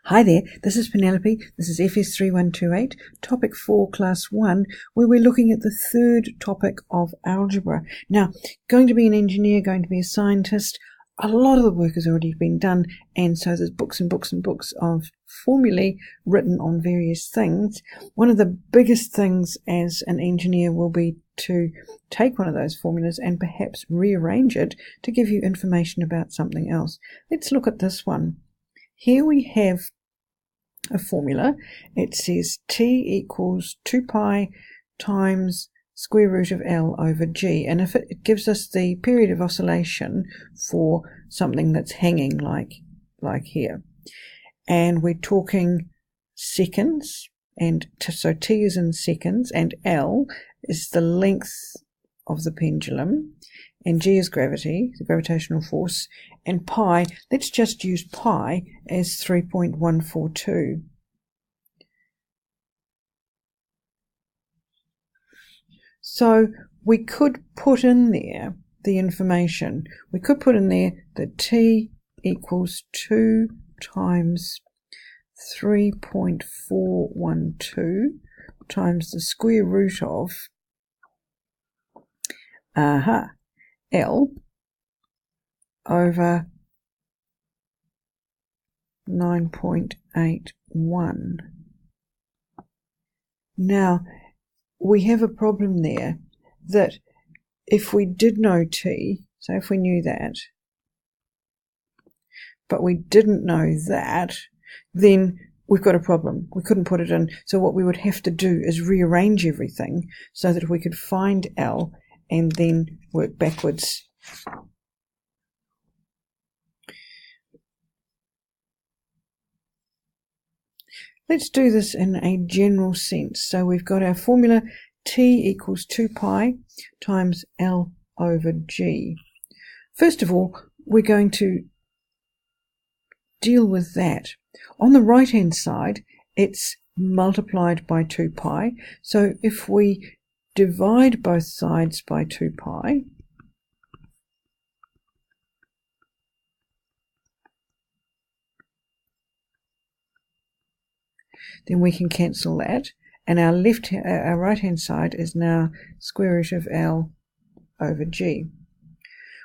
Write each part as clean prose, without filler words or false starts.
Hi there, this is Penelope. This is FS3128, topic 4, class 1, where we're looking at the third topic of algebra. Now, going to be an engineer, going to be a scientist, a lot of the work has already been done, and so there's books and books and books of formulae written on various things. One of the biggest things as an engineer will be to take one of those formulas and perhaps rearrange it to give you information about something else. Let's look at this one. Here we have a formula. It says T equals 2 pi times square root of L over G. And if it gives us the period of oscillation for something that's hanging like here. And we're talking seconds. And so T is in seconds and L is the length of the pendulum. And G is gravity, the gravitational force. And pi, let's just use pi as 3.142. So we could put in there the information. We could put in there that T equals 2 times 3.412 times the square root of L over 9.81. Now, we have a problem there that if we did know T, so if we knew that, but we didn't know that, then we've got a problem. We couldn't put it in. So what we would have to do is rearrange everything so that we could find L and then work backwards. Let's do this in a general sense. So we've got our formula T equals 2 pi times L over G. First of all, we're going to deal with that. On the right hand side, it's multiplied by 2 pi. So if we divide both sides by 2 pi, then we can cancel that, and our right hand side is now square root of L over G.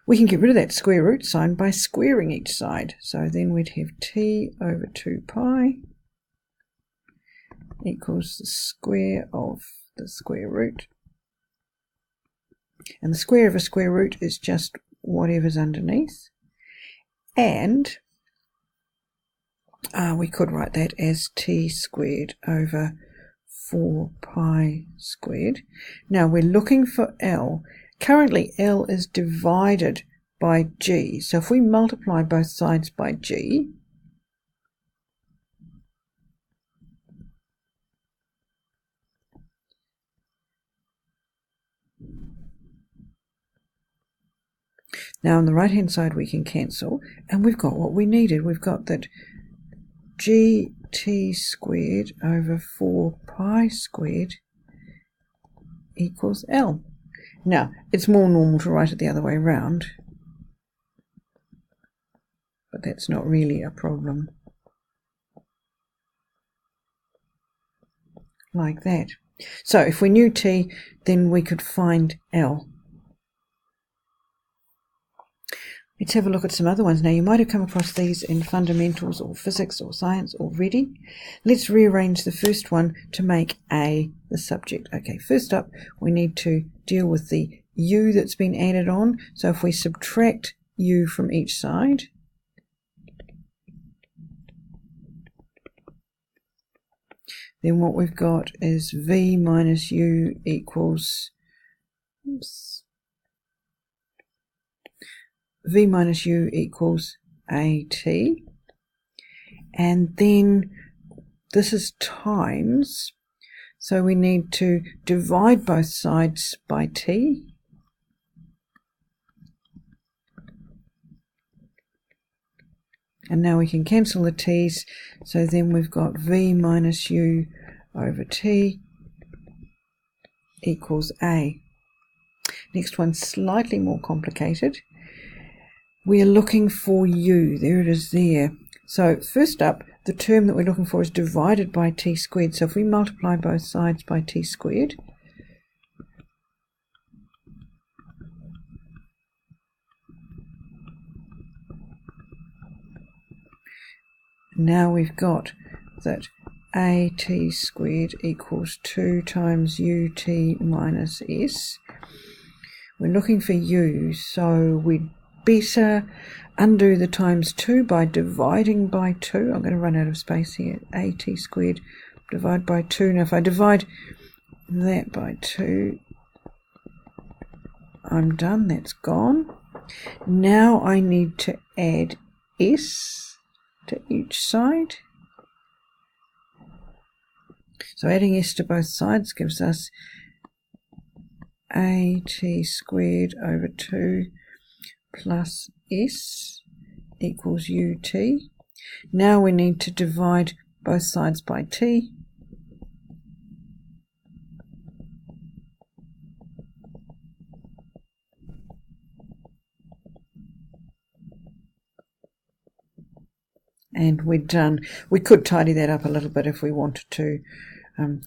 We can get rid of that square root sign by squaring each side. So then we'd have T over 2 pi equals the square of the square root. And the square of a square root is just whatever's underneath. And we could write that as T squared over 4 pi squared. Now we're looking for L. Currently L is divided by G. So if we multiply both sides by G, now on the right hand side we can cancel, and we've got what we needed. We've got that GT squared over 4 pi squared equals L. Now, it's more normal to write it the other way around, but that's not really a problem. Like that. So if we knew T, then we could find L. Let's have a look at some other ones. Now, you might have come across these in fundamentals or physics or science already. Let's rearrange the first one to make A the subject. Okay, first up, we need to deal with the U that's been added on. So if we subtract U from each side, then what we've got is V minus U equals... V minus U equals AT, and then this is times, so we need to divide both sides by T, and now we can cancel the T's, so then we've got V minus U over T equals A. Next one, slightly more complicated. We are looking for U. There it is there. So first up, the term that we're looking for is divided by t squared. So if we multiply both sides by t squared, now we've got that at squared equals 2 times ut minus s. We're looking for u, so we'd better undo the times 2 by dividing by 2. I'm going to run out of space here. At squared divide by 2. Now if I divide that by 2, I'm done. That's gone. Now I need to add s to each side. So adding s to both sides gives us at squared over 2 plus s equals ut. Now we need to divide both sides by t. And we're done. We could tidy that up a little bit if we wanted to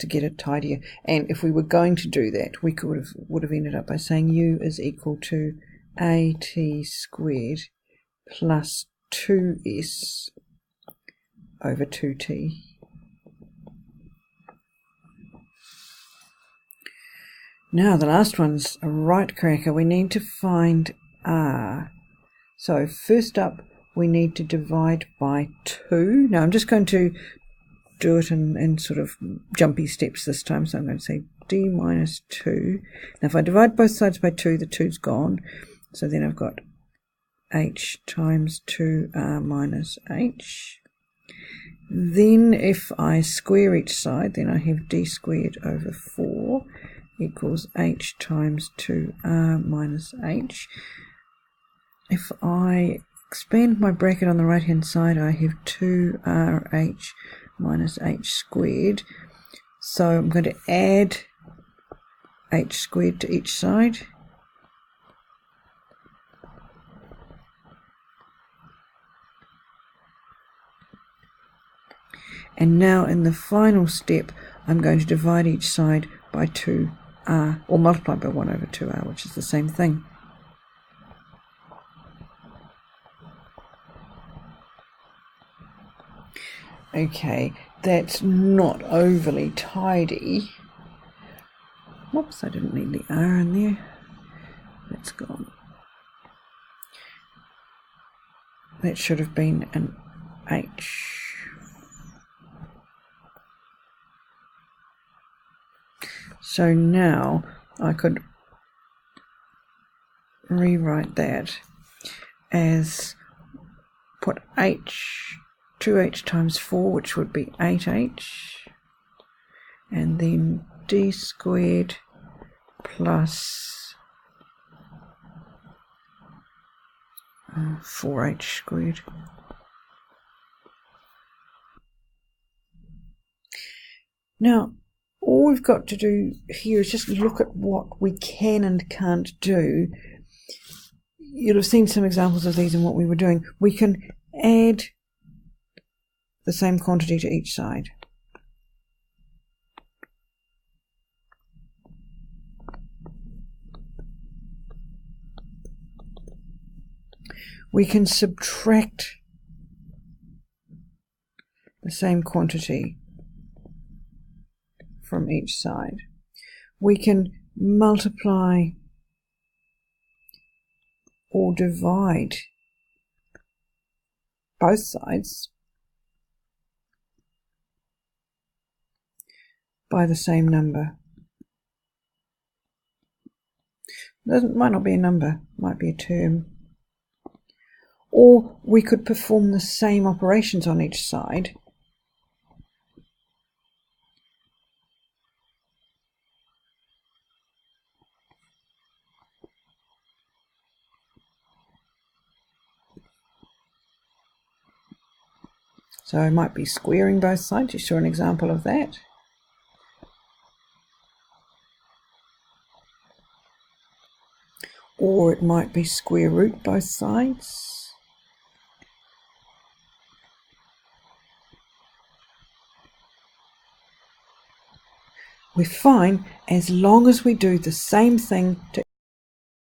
get it tidier. And if we were going to do that, we would have ended up by saying u is equal to at squared plus 2s over 2t. Now the last one's a right cracker. We need to find r. So first up, we need to divide by 2. Now I'm just going to do it in sort of jumpy steps this time. So I'm going to say d minus 2. Now if I divide both sides by 2, the 2's gone. So then I've got h times 2r minus h. Then if I square each side, then I have d squared over 4 equals h times 2r minus h. If I expand my bracket on the right hand side, I have 2rh minus h squared. So I'm going to add h squared to each side. And now in the final step, I'm going to divide each side by 2r, or multiply by 1 over 2r, which is the same thing. Okay, that's not overly tidy. Whoops, I didn't need the r in there. That's gone. That should have been an h. So now I could rewrite that as put h, 2h times 4, which would be 8h, and then d squared plus 4h squared. Now, all we've got to do here is just look at what we can and can't do. You'll have seen some examples of these in what we were doing. We can add the same quantity to each side. We can subtract the same quantity from each side. We can multiply or divide both sides by the same number. Might not be a number, might be a term. Or we could perform the same operations on each side. So I might be squaring both sides. You saw an example of that. Or it might be square root both sides. We're fine as long as we do the same thing to